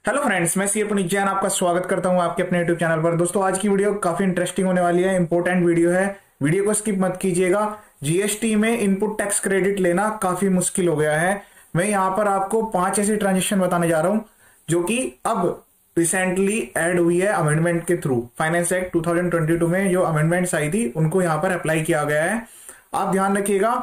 Hello friends, मैं सी पुनीत जैन आपका स्वागत करता हूं आपके अपने यूट्यूब चैनल पर। दोस्तों, आज की वीडियो काफी इंटरेस्टिंग होने वाली है, इंपॉर्टेंट वीडियो है। वीडियो को स्किप मत कीजिएगा। जीएसटी में इनपुट टैक्स क्रेडिट लेना काफी मुश्किल हो गया है। मैं यहां पर आपको 5 ऐसी ट्रांजेक्शन बताने जा रहा हूं जो कि अब रिसेंटली ऐड हुई है अमेंडमेंट के थ्रू। फाइनेंस एक्ट 2022 में जो अमेंडमेंट्स आई थी उनको यहां पर अप्लाई किया गया है। आप ध्यान रखिएगा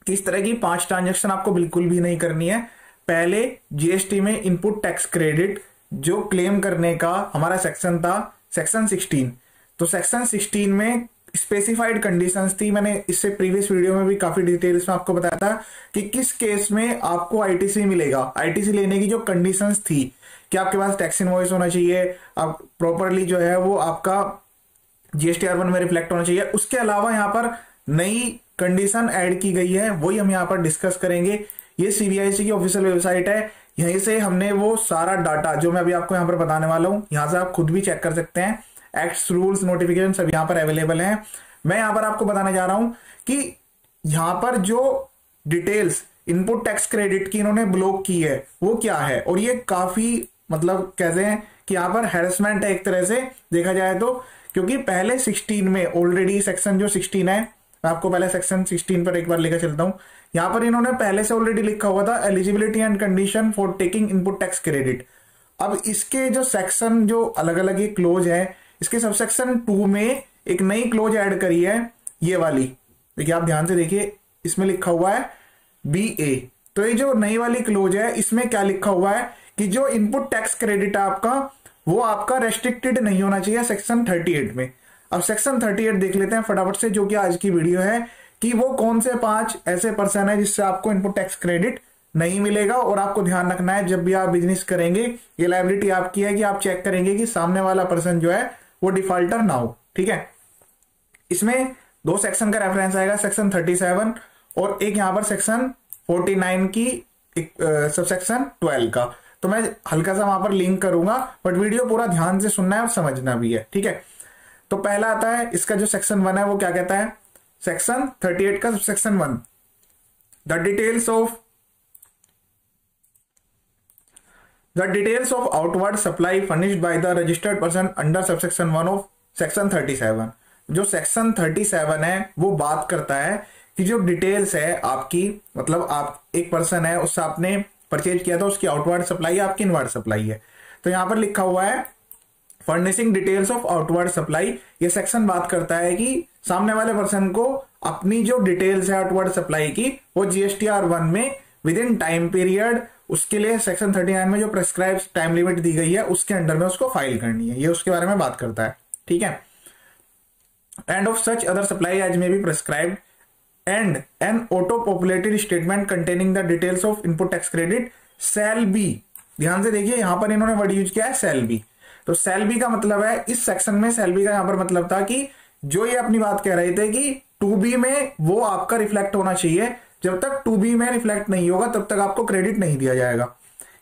कि इस तरह की 5 ट्रांजेक्शन आपको बिल्कुल भी नहीं करनी है। पहले जीएसटी में इनपुट टैक्स क्रेडिट जो क्लेम करने का हमारा सेक्शन था, सेक्शन 16। तो सेक्शन 16 में स्पेसिफाइड कंडीशंस थी। मैंने इससे प्रीवियस वीडियो में भी काफी डिटेल्स में आपको बताया था कि किस केस में आपको आईटीसी मिलेगा। आईटीसी लेने की जो कंडीशंस थी कि आपके पास टैक्स इनवॉइस होना चाहिए, आप प्रॉपरली जो है वो आपका जीएसटीआर1 में रिफ्लेक्ट होना चाहिए। उसके अलावा यहाँ पर नई कंडीशन ऐड की गई है, वही हम यहाँ पर डिस्कस करेंगे। ये सीबीआईसी की ऑफिशियल वेबसाइट है, यहीं से हमने वो सारा डाटा जो मैं अभी आपको यहाँ पर बताने वाला हूँ, यहाँ से आप खुद भी चेक कर सकते हैं। एक्ट्स, रूल्स, नोटिफिकेशन सब यहाँ पर अवेलेबल हैं। मैं यहाँ पर आपको बताने जा रहा हूँ कि यहाँ पर जो डिटेल्स इनपुट टैक्स क्रेडिट की इन्होंने ब्लॉक की है वो क्या है। और ये काफी मतलब कहते हैं कि यहाँ पर हैरेसमेंट है एक तरह से देखा जाए तो, क्योंकि पहले 16 में ऑलरेडी सेक्शन जो 16 है, मैं आपको पहले सेक्शन 16 पर एक बार लेकर चलता हूं। यहां पर इन्होंने पहले से ऑलरेडी लिखा हुआ था eligibility and condition for taking input tax credit. अब इसके जो सेक्शन जो अलग अलग ये क्लोज है, इसके सब सेक्शन 2 में एक नई क्लोज ऐड करी है, ये वाली। देखिए, आप ध्यान से देखिए, इसमें लिखा हुआ है BA। तो ये जो नई वाली क्लोज है, इसमें क्या लिखा हुआ है कि जो इनपुट टैक्स क्रेडिट है आपका, वो आपका रेस्ट्रिक्टेड नहीं होना चाहिए सेक्शन 38 में। अब सेक्शन 38 देख लेते हैं फटाफट से, जो कि आज की वीडियो है, कि वो कौन से 5 ऐसे पर्सन है जिससे आपको इनपुट टैक्स क्रेडिट नहीं मिलेगा। और आपको ध्यान रखना है, जब भी आप बिजनेस करेंगे, ये लायबिलिटी आपकी है कि आप चेक करेंगे कि सामने वाला पर्सन जो है वो डिफॉल्टर ना हो। ठीक है, इसमें 2 सेक्शन का रेफरेंस आएगा, सेक्शन 37 और एक यहां पर सेक्शन 49 की सब सेक्शन 12 का। तो मैं हल्का सा वहां पर लिंक करूंगा, बट वीडियो पूरा ध्यान से सुनना है और समझना भी है। ठीक है, तो पहला आता है इसका जो सेक्शन 1 है, वो क्या कहता है। सेक्शन 38 का section 1, the details of outward supply furnished by the registered person under subsection 1 of section 37। जो सेक्शन 37 है वो बात करता है कि जो डिटेल्स है आपकी, मतलब आप एक पर्सन है, उससे आपने परचेज किया था, उसकी आउटवर्ड सप्लाई है, आपकी इनवर्ड सप्लाई है। तो यहां पर लिखा हुआ है furnishing details of outward supply. ये सेक्शन बात करता है कि सामने वाले पर्सन को अपनी जो डिटेल्स है आउटवर्ड सप्लाई की, वो जीएसटीआर1 में विद इन टाइम पीरियड, उसके लिए सेक्शन 39 में जो प्रेस्क्राइब टाइम लिमिट दी गई है उसके अंडर में उसको फाइल करनी है। ये उसके बारे में बात करता है। ठीक है, and of such other supply as may be prescribed and an auto populated statement containing the details of input tax credit shall be. ध्यान से देखिए, यहां पर इन्होंने वर्ड यूज किया है शैल बी। तो शैल बी का मतलब है, इस सेक्शन में शैल बी का यहां पर मतलब था कि जो ये अपनी बात कह रहे थे कि 2B में वो आपका रिफ्लेक्ट होना चाहिए। जब तक 2B में रिफ्लेक्ट नहीं होगा तब तक आपको क्रेडिट नहीं दिया जाएगा।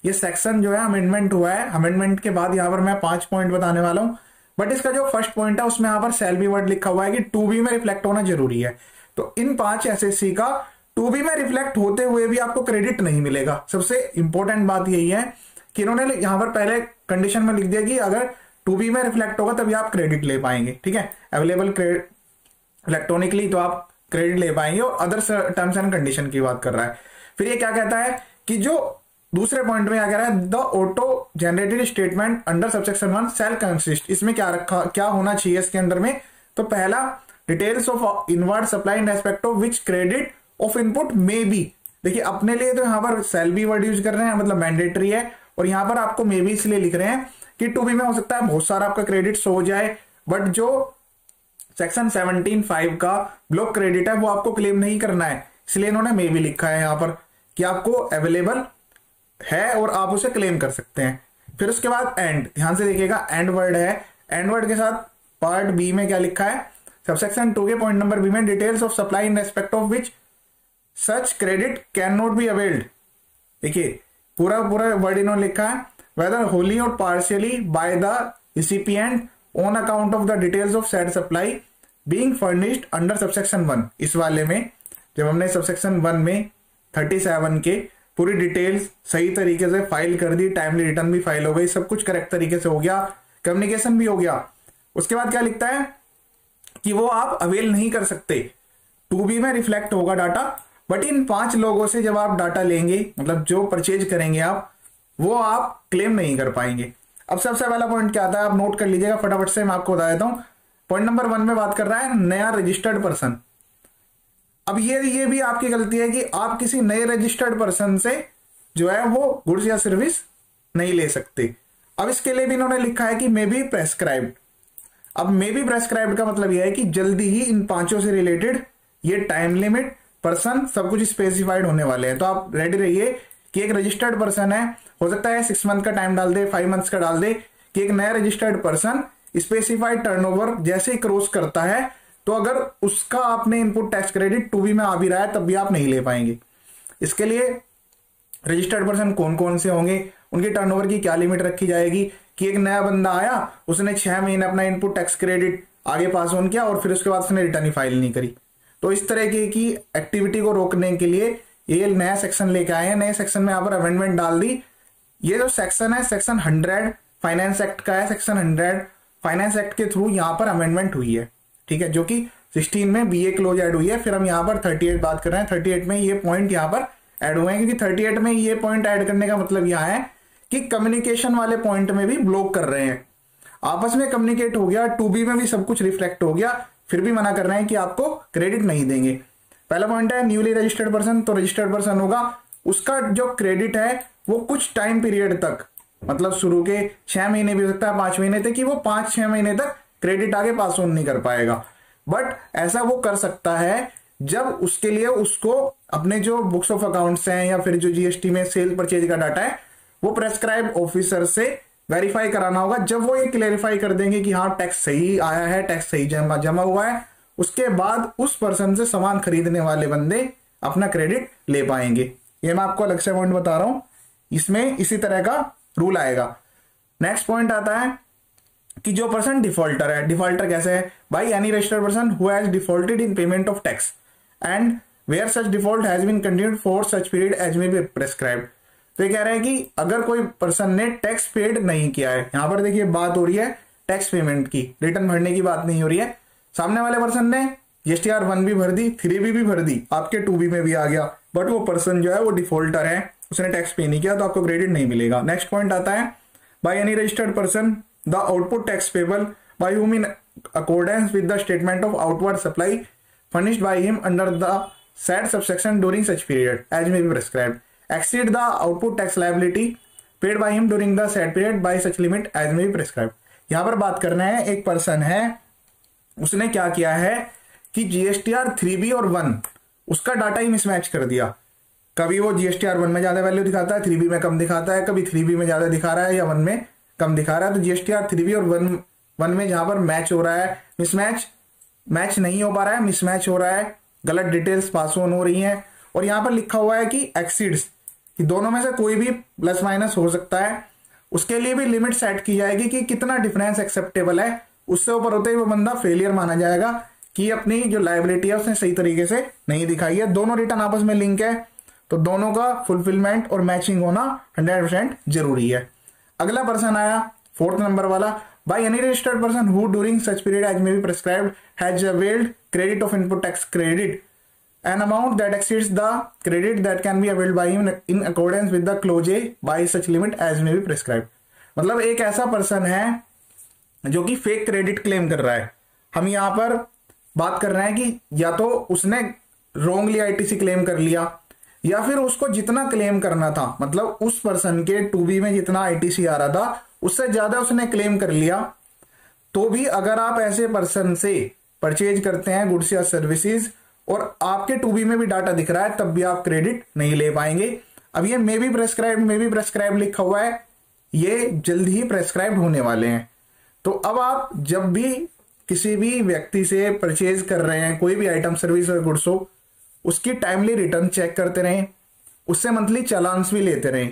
ये सेक्शन जो है अमेंडमेंट हुआ है। अमेंडमेंट के बाद यहां पर मैं 5 पॉइंट बताने वाला हूं, बट इसका जो फर्स्ट पॉइंट है उसमें यहां पर शैल बी वर्ड लिखा हुआ है कि 2B में रिफ्लेक्ट होना जरूरी है। तो इन 5 एसएससी का 2B में रिफ्लेक्ट होते हुए भी आपको क्रेडिट नहीं मिलेगा। सबसे इंपॉर्टेंट बात यही है कि इन्होंने यहां पर पहले कंडीशन में लिख दिया कि अगर 2B में रिफ्लेक्ट होगा तभी आप क्रेडिट ले पाएंगे। ठीक है, अवेलेबल इलेक्ट्रॉनिकली तो आप क्रेडिट ले पाएंगे, और अदर टर्म्स एंड कंडीशन की बात कर रहा है। फिर ये क्या कहता है कि जो दूसरे पॉइंट में क्या कह रहा है, the auto generated statement under subsection 1 shell consist. इसमें क्या होना चाहिए इसके अंदर में। तो पहला, details of inward supply in respect of which credit of input may be. देखिए, अपने लिए तो यहां पर शैल बी वर्ड यूज कर रहे हैं, मतलब मैंडेटरी है, और यहां पर आपको मे बी इसलिए लिख रहे हैं कि 2B में हो सकता है बहुत सारा आपका क्रेडिट हो जाए, बट जो सेक्शन 17(5) का ब्लॉक क्रेडिट है वो आपको क्लेम नहीं करना है। इसलिए इन्होंने मे बी लिखा है यहां पर कि आपको अवेलेबल है और आप उसे क्लेम कर सकते हैं। फिर उसके बाद एंड, ध्यान से देखिएगा, एंड वर्ड है। एंड वर्ड के साथ पार्ट बी में क्या लिखा है, सबसेक्शन 2 के पॉइंट नंबर बी में, details of supply in respect of which such credit can not be availed. देखिए, पूरा वर्ड इन्होंने लिखा है, whether wholly or partially by the recipient on account of the details of said supply being furnished under subsection 1। इस वाले में जब हमने सबसेक्शन 1 में 37 के पूरी डिटेल्स सही तरीके से फाइल कर दी, टाइमली रिटर्न भी फाइल हो गई, सब कुछ करेक्ट तरीके से हो गया, कम्युनिकेशन भी हो गया। उसके बाद क्या लिखता है कि वो आप अवेल नहीं कर सकते, टू बी में रिफ्लेक्ट होगा डाटा, बट इन 5 लोगों से जब आप डाटा लेंगे, मतलब जो परचेज करेंगे आप, वो आप क्लेम नहीं कर पाएंगे। अब सबसे पहला पॉइंट क्या आता है, आप नोट कर लीजिएगा फटाफट से, मैं आपको बता देता हूं। पॉइंट नंबर 1 में बात कर रहा है नया रजिस्टर्ड पर्सन। अब ये भी आपकी गलती है कि आप किसी नए रजिस्टर्ड पर्सन से जो है वो गुड्स या सर्विस नहीं ले सकते। अब इसके लिए भी इन्होंने लिखा है कि मे बी प्रेस्क्राइब्ड। अब मे बी प्रेस्क्राइब्ड का मतलब यह है कि जल्दी ही इन 5 से रिलेटेड ये टाइम लिमिट, पर्सन, सब कुछ स्पेसिफाइड होने वाले हैं। तो आप रेडी रहिए कि एक रजिस्टर्ड पर्सन है, हो सकता है 6 मंथ का टाइम डाल दे, 5 मंथ्स का डाल दे, कि एक नया रजिस्टर्ड पर्सन स्पेसिफाइड टर्नओवर जैसे ही क्रॉस करता है, तो अगर उसका आपने input tax credit to be में आ भी रहा है तब भी आप नहीं ले पाएंगे। इसके लिए रजिस्टर्ड पर्सन कौन कौन से होंगे, उनकी टर्नओवर की क्या लिमिट रखी जाएगी, कि एक नया बंदा आया, उसने 6 महीने अपना इनपुट टैक्स क्रेडिट आगे पास ऑन किया और फिर उसके बाद उसने रिटर्न ही फाइल नहीं करी। तो इस तरह की एक्टिविटी को रोकने के लिए ये नया सेक्शन लेके आए हैं। नए सेक्शन में यहाँ पर अमेंडमेंट डाल दी। ये जो सेक्शन है सेक्शन 100 फाइनेंस एक्ट का है, सेक्शन 100 फाइनेंस एक्ट के थ्रू यहाँ पर अमेंडमेंट हुई है, ठीक है, जो कि 16 में बीए क्लोज ऐड हुई है। फिर हम यहाँ पर 38 बात कर रहे हैं, 38 में ये पॉइंट यहाँ पर ऐड हुए हैं, क्योंकि 38 में ये पॉइंट ऐड करने का मतलब यहाँ है कि कम्युनिकेशन वाले पॉइंट में भी ब्लॉक कर रहे हैं। आपस में कम्युनिकेट हो गया, टू बी में भी सब कुछ रिफ्लेक्ट हो गया, फिर भी मना कर रहे हैं कि आपको क्रेडिट नहीं देंगे। पहला पॉइंट है न्यूली रजिस्टर्ड पर्सन, तो रजिस्टर्ड पर्सन होगा, उसका जो क्रेडिट है वो कुछ टाइम पीरियड तक, मतलब शुरू के 6 महीने भी हो सकता है, 5 महीने तक, कि वो 5-6 महीने तक क्रेडिट आगे पास ऑन नहीं कर पाएगा। बट ऐसा वो कर सकता है जब उसके लिए उसको अपने जो बुक्स ऑफ अकाउंट्स हैं या फिर जो जीएसटी में सेल परचेज का डाटा है वो प्रेस्क्राइब ऑफिसर से वेरीफाई कराना होगा। जब वो ये क्लेरिफाई कर देंगे कि हाँ टैक्स सही आया है, टैक्स सही जमा हुआ है, उसके बाद उस पर्सन से सामान खरीदने वाले बंदे अपना क्रेडिट ले पाएंगे। ये मैं आपको अलग से पॉइंट बता रहा हूं, इसमें इसी तरह का रूल आएगा। नेक्स्ट पॉइंट आता है कि जो पर्सन डिफॉल्टर है, डिफॉल्टर कैसे है, by any registered person who has defaulted in payment of tax and where such default has been continued for such period as may be prescribed. तो ये कह रहे हैं कि अगर कोई पर्सन ने टैक्स पेड नहीं किया है, यहां पर देखिए बात हो रही है टैक्स पेमेंट की, रिटर्न भरने की बात नहीं हो रही है। सामने वाले पर्सन ने जीएसटीआर 1 भी भर दी, 3B भी भर दी, आपके 2B में भी आ गया, बट वो पर्सन जो है वो डिफॉल्टर है, उसने टैक्स पे नहीं किया, तो आपको क्रेडिट नहीं मिलेगा। नेक्स्ट पॉइंट आता है bye any registered person the output tax payable by whom in accordance with the statement of outward supply furnished by him under the said subsection during such period as may be prescribed exceed the output tax liability paid by him during the said period by such limit as may be prescribed। यहां पर बात करना है, एक person है, उसने क्या किया है कि जीएसटीआर 3B और 1 उसका डाटा ही मिसमैच कर दिया। कभी वो जीएसटीआर 1 में ज्यादा वैल्यू दिखाता है, 3B में कम दिखाता है, कभी 3B में ज्यादा दिखा रहा है या 1 में कम दिखा रहा है। तो जीएसटीआर 3B और 1 में जहां पर मैच हो रहा है, मैच नहीं हो पा रहा है, मिसमैच हो रहा है, गलत डिटेल्स पास ऑन हो रही हैं, और यहां पर लिखा हुआ है कि एक्सीड्स, कि दोनों में से कोई भी प्लस माइनस हो सकता है। उसके लिए भी लिमिट सेट की जाएगी कि कितना डिफरेंस एक्सेप्टेबल है, उससे ऊपर होते ही वो बंदा फेलियर माना जाएगा कि अपनी जो लायबिलिटी है उसने सही तरीके से नहीं दिखाई है। दोनों रिटर्न आपस में लिंक है, तो दोनों का फुलफिलमेंट और मैचिंग होना 100% जरूरी है। अगला पर्सन आया 4th नंबर वाला, by any registered person who during such period as may be prescribed has availed credit of input tax credit an amount that exceeds the credit that can be availed by him in accordance with the clause A by such limit as may be prescribed। मतलब एक ऐसा person है जो कि fake credit claim कर रहा है। हम यहां पर बात कर रहे हैं कि या तो उसने रोंगली आईटीसी क्लेम कर लिया, या फिर उसको जितना क्लेम करना था, मतलब उस पर्सन के 2B में जितना आईटीसी आ रहा था उससे ज्यादा उसने क्लेम कर लिया। तो भी अगर आप ऐसे पर्सन से परचेज करते हैं गुड्स या सर्विसेज और आपके 2B में भी डाटा दिख रहा है, तब भी आप क्रेडिट नहीं ले पाएंगे। अब ये मे बी प्रेस्क्राइब लिखा हुआ है, ये जल्द ही प्रेस्क्राइब होने वाले हैं। तो अब आप जब भी किसी भी व्यक्ति से परचेज कर रहे हैं कोई भी आइटम, सर्विस और गुड्स हो, उसकी टाइमली रिटर्न चेक करते रहें, उससे मंथली चालान्स भी लेते रहें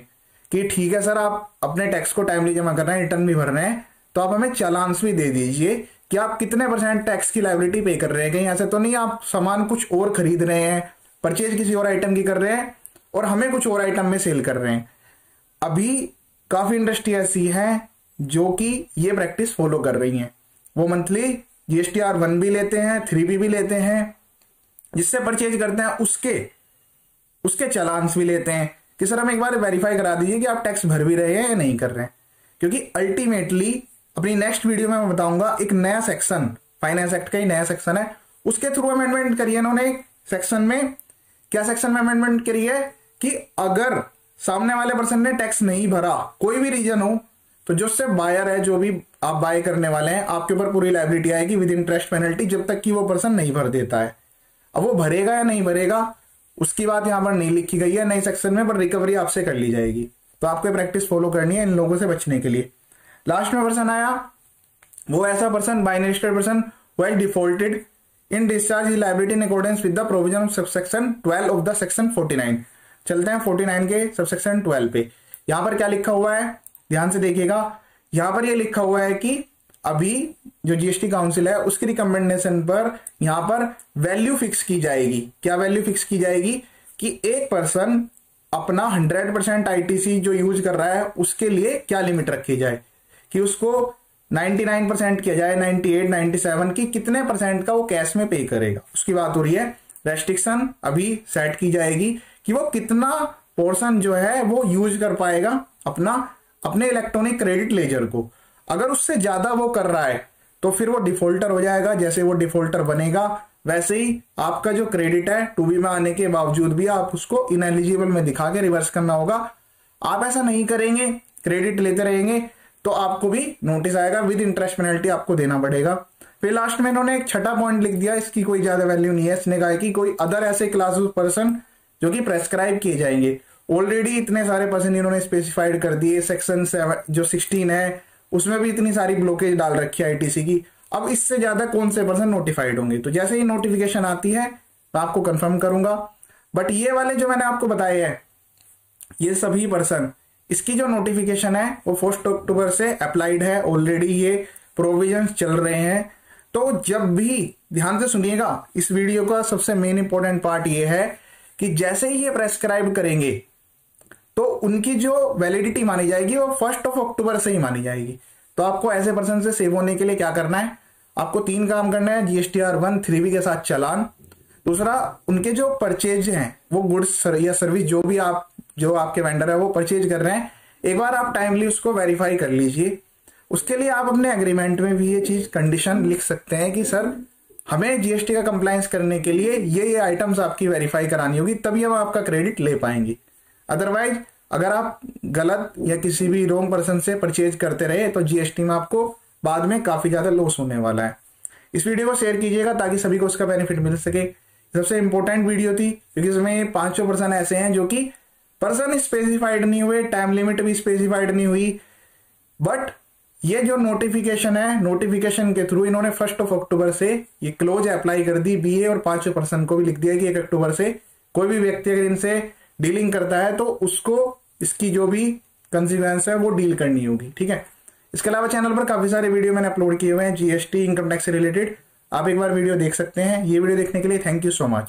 कि ठीक है सर आप अपने टैक्स को टाइमली जमा कर रहे हैं, रिटर्न भी भर रहे हैं, तो आप हमें चालान्स भी दे दीजिए कि आप कितने % टैक्स की लायबिलिटी पे कर रहे हैं। कहीं ऐसे तो नहीं आप सामान कुछ और खरीद रहे हैं, परचेज किसी और आइटम की कर रहे हैं और हमें कुछ और आइटम में सेल कर रहे हैं। अभी काफी इंडस्ट्री ऐसी है जो कि ये प्रैक्टिस फॉलो कर रही हैं। वो मंथली GSTR1 भी लेते हैं, 3B भी लेते हैं, जिससे परचेज करते हैं उसके चालान्स भी लेते हैं कि सर हमें एक बार वेरीफाई करा दीजिए कि आप टैक्स भर भी रहे हैं या नहीं कर रहे हैं। क्योंकि अल्टीमेटली अपनी नेक्स्ट वीडियो में मैं बताऊंगा एक नया सेक्शन, फाइनेंस एक्ट का ही नया सेक्शन है, उसके थ्रू अमेंडमेंट करी है इन्होंने एक सेक्शन में। क्या सेक्शन में अमेंडमेंट करी है कि अगर सामने वाले पर्सन ने टैक्स नहीं भरा, कोई भी रीजन हो, तो जो से बायर है, जो भी आप बाय करने वाले हैं, आपके ऊपर पूरी लायबिलिटी आएगी विद इंटरेस्ट पेनल्टी, जब तक कि वो पर्सन नहीं भर देता है। अब वो भरेगा या नहीं भरेगा उसकी बात यहां पर नहीं लिखी गई है नई सेक्शन में, पर रिकवरी आपसे कर ली जाएगी। तो आपको प्रैक्टिस फॉलो करनी है इन लोगों से बचने के लिए। लास्ट में पर्सन आया वो ऐसा person, by registered person who has defaulted in discharge his liability in accordance with the provision of subsection 12 of the section 49। चलते हैं 49 के सबसेक्शन 12 पे। यहां पर क्या लिखा हुआ है, ध्यान से देखिएगा। यहां पर यह लिखा हुआ है कि अभी जो GST काउंसिल है उसकी रिकमेंडेशन पर यहां पर वैल्यू फिक्स की जाएगी। क्या वैल्यू फिक्स की जाएगी कि एक पर्सन अपना 100% ITC जो यूज कर रहा है उसके लिए क्या लिमिट रखी जाए, कि उसको 99% किया जाए, 98, 97 की कितने परसेंट का वो कैश में पे करेगा, उसकी बात हो रही है। रेस्ट्रिक्शन अभी सेट की जाएगी कि वो कितना पोर्शन जो है वो यूज कर पाएगा अपने इलेक्ट्रॉनिक क्रेडिट लेजर को। अगर उससे ज्यादा वो कर रहा है तो फिर वो डिफॉल्टर हो जाएगा। जैसे वो डिफॉल्टर बनेगा वैसे ही आपका जो क्रेडिट है 2B में आने के बावजूद भी आप उसको इनएलिजिबल में दिखा के रिवर्स करना होगा। आप ऐसा नहीं करेंगे, क्रेडिट लेते रहेंगे, तो आपको भी नोटिस आएगा, विद इंटरेस्ट पेनल्टी आपको देना पड़ेगा। फिर लास्ट में इन्होंने एक छठा पॉइंट लिख दिया, इसकी कोई ज्यादा वैल्यू नहीं है। इसने कहा कि कोई अदर ऐसे क्लास ऑफ पर्सन जो कि प्रेस्क्राइब किए जाएंगे। ऑलरेडी इतने सारे पर्सन इन्होंने स्पेसिफाइड कर दिए। सेक्शन 7 जो 16 है उसमें भी इतनी सारी ब्लॉकेज डाल रखी है ITC की। अब इससे ज्यादा कौन से पर्सन नोटिफाइड होंगे, तो जैसे ही नोटिफिकेशन आती है मैं आपको कंफर्म करूंगा। बट ये वाले जो मैंने आपको बताए हैं ये सभी पर्सन, इसकी जो नोटिफिकेशन है वो 1 अक्टूबर से अप्लाइड है। ऑलरेडी ये प्रोविजंस चल रहे हैं। तो जब भी, ध्यान से सुनिएगा, इस वीडियो का सबसे मेन इंपॉर्टेंट पार्ट ये है कि जैसे ही ये प्रेस्क्राइब करेंगे तो उनकी जो वैलिडिटी मानी जाएगी वो 1 अक्टूबर से ही मानी जाएगी। तो आपको ऐसे पर्सन से सेव होने के लिए क्या करना है, आपको 3 काम करना है। GSTR1 3B के साथ चालान, दूसरा उनके जो परचेज हैं वो गुड्स या सर्विस जो आपके वेंडर है वो परचेज कर रहे हैं, एक बार आप टाइमली उसको वेरीफाई कर लीजिए। उसके लिए आप अपने एग्रीमेंट में भी ये चीज कंडीशन लिख सकते हैं कि सर हमें GST का कंप्लायंस करने के लिए ये आइटम्स आपकी वेरीफाई करानी होगी, तभी हम आपका क्रेडिट ले पाएंगे। अदरवाइज अगर आप गलत या किसी भी रॉन्ग पर्सन से परचेज करते रहे तो GST में आपको बाद में काफी ज्यादा लॉस होने वाला है। इस वीडियो को शेयर कीजिएगा ताकि सभी को उसका बेनिफिट मिल सके। सबसे इंपॉर्टेंट वीडियो थी क्योंकि इसमें 500 पर्सन ऐसे हैं जो कि पर्सन स्पेसिफाइड नहीं हुए, टाइम लिमिट भी स्पेसिफाइड नहीं हुई, बट ये जो नोटिफिकेशन है, नोटिफिकेशन के थ्रू इन्होंने 1 अक्टूबर से ये क्लोज अप्लाई कर दी BA, और 500 पर्सन को भी लिख दिया कि 1 अक्टूबर से कोई भी व्यक्ति अगर इनसे डीलिंग करता है तो उसको इसकी जो भी कंसिक्वेंस है वो डील करनी होगी। ठीक है, इसके अलावा चैनल पर काफी सारे वीडियो मैंने अपलोड किए हुए हैं GST इनकम टैक्स से रिलेटेड, आप एक बार वीडियो देख सकते हैं। ये वीडियो देखने के लिए थैंक यू सो मच।